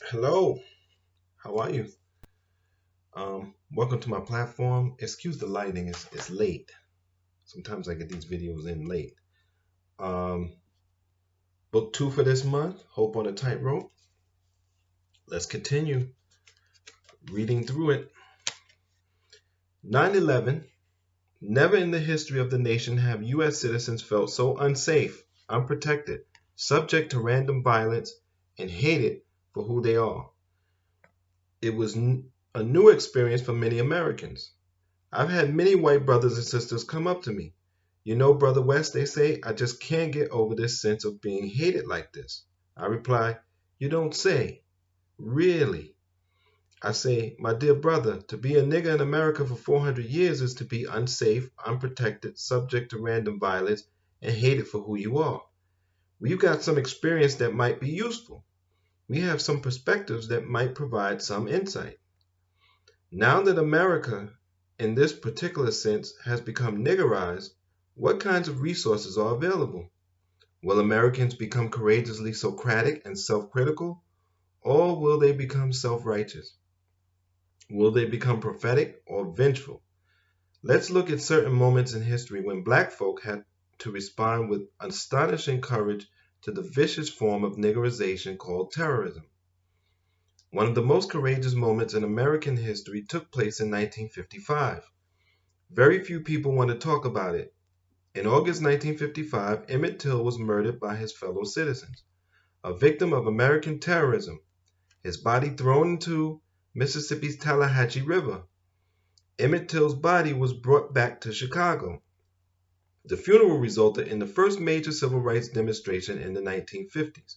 Hello, how are you? Welcome to my platform. Excuse the lighting, it's late. Sometimes I get these videos in late. Um, Book two for this month, Hope on a Tightrope. Let's continue reading through it. 9/11. Never in the history of the nation have U.S. citizens felt so unsafe, unprotected, subject to random violence, and hated for who they are. It was a new experience for many Americans. I've had many white brothers and sisters come up to me. You know, Brother West, they say, I just can't get over this sense of being hated like this. I reply, you don't say. Really? I say, my dear brother, to be a nigger in America for 400 years is to be unsafe, unprotected, subject to random violence, and hated for who you are. We've got some experience that might be useful. We have some perspectives that might provide some insight. Now that America, in this particular sense, has become niggerized, what kinds of resources are available? Will Americans become courageously Socratic and self critical, or will they become self righteous? Will they become prophetic or vengeful? Let's look at certain moments in history when black folk had to respond with astonishing courage to the vicious form of niggerization called terrorism. One of the most courageous moments in American history took place in 1955. Very few people want to talk about it. In August 1955, Emmett Till was murdered by his fellow citizens, a victim of American terrorism, his body thrown into Mississippi's Tallahatchie River. Emmett Till's body was brought back to Chicago. The funeral resulted in the first major civil rights demonstration in the 1950s.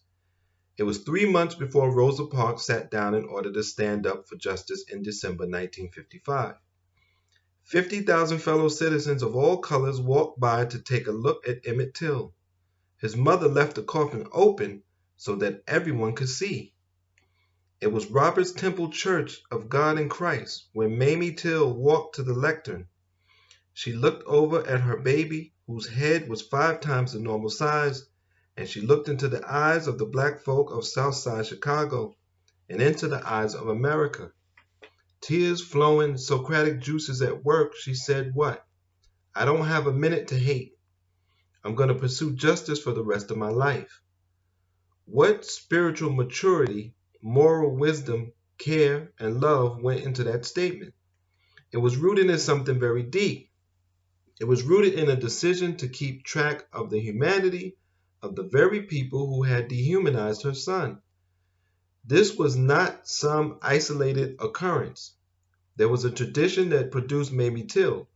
It was 3 months before Rosa Parks sat down in order to stand up for justice in December 1955. 50,000 fellow citizens of all colors walked by to take a look at Emmett Till. His mother left the coffin open so that everyone could see. It was Robert's Temple Church of God in Christ where Mamie Till walked to the lectern. She looked over at her baby, whose head was 5 times the normal size, and she looked into the eyes of the black folk of Southside Chicago and into the eyes of America. Tears flowing, Socratic juices at work, she said, what? I don't have a minute to hate. I'm going to pursue justice for the rest of my life. What spiritual maturity, moral wisdom, care, and love went into that statement? It was rooted in something very deep. It was rooted in a decision to keep track of the humanity of the very people who had dehumanized her son. This was not some isolated occurrence. There was a tradition that produced Mamie Till.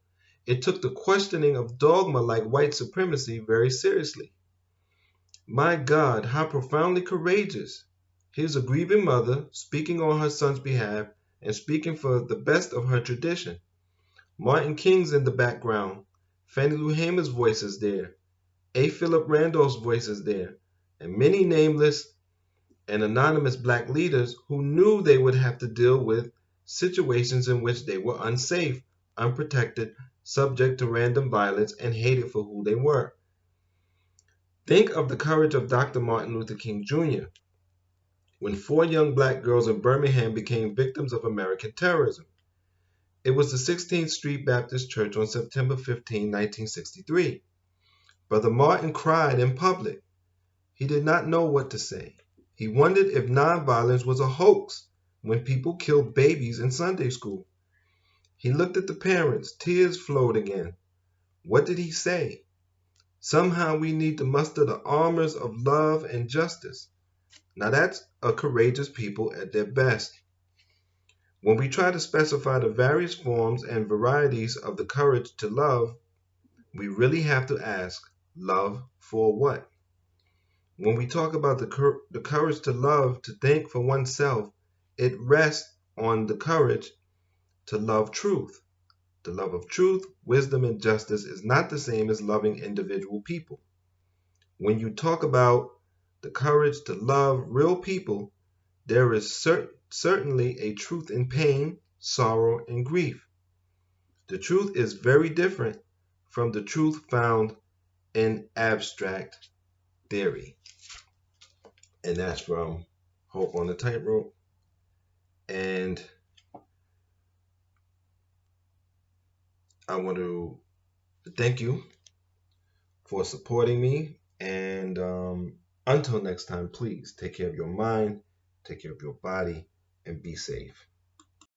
It took the questioning of dogma like white supremacy very seriously. My God, how profoundly courageous! Here's a grieving mother speaking on her son's behalf and speaking for the best of her tradition. Martin King's in the background. Fannie Lou Hamer's voice is there. A. Philip Randolph's voice is there. And many nameless and anonymous black leaders who knew they would have to deal with situations in which they were unsafe, unprotected, subject to random violence, and hated for who they were. Think of the courage of Dr. Martin Luther King Jr. when 4 young black girls in Birmingham became victims of American terrorism. It was the 16th Street Baptist Church on September 15, 1963. Brother Martin cried in public. He did not know what to say. He wondered if nonviolence was a hoax when people killed babies in Sunday school. He looked at the parents. Tears flowed again. What did he say? Somehow we need to muster the armors of love and justice. Now that's a courageous people at their best. When we try to specify the various forms and varieties of the courage to love, we really have to ask, love for what? When we talk about the courage to love, to think for oneself, it rests on the courage to love truth. The love of truth, wisdom, and justice is not the same as loving individual people. When you talk about the courage to love real people, there is certainly a truth in pain, sorrow, and grief. The truth is very different from the truth found in abstract theory. And that's from Hope on the Tightrope. And I want to thank you for supporting me. And until next time, please take care of your mind, take care of your body, and be safe.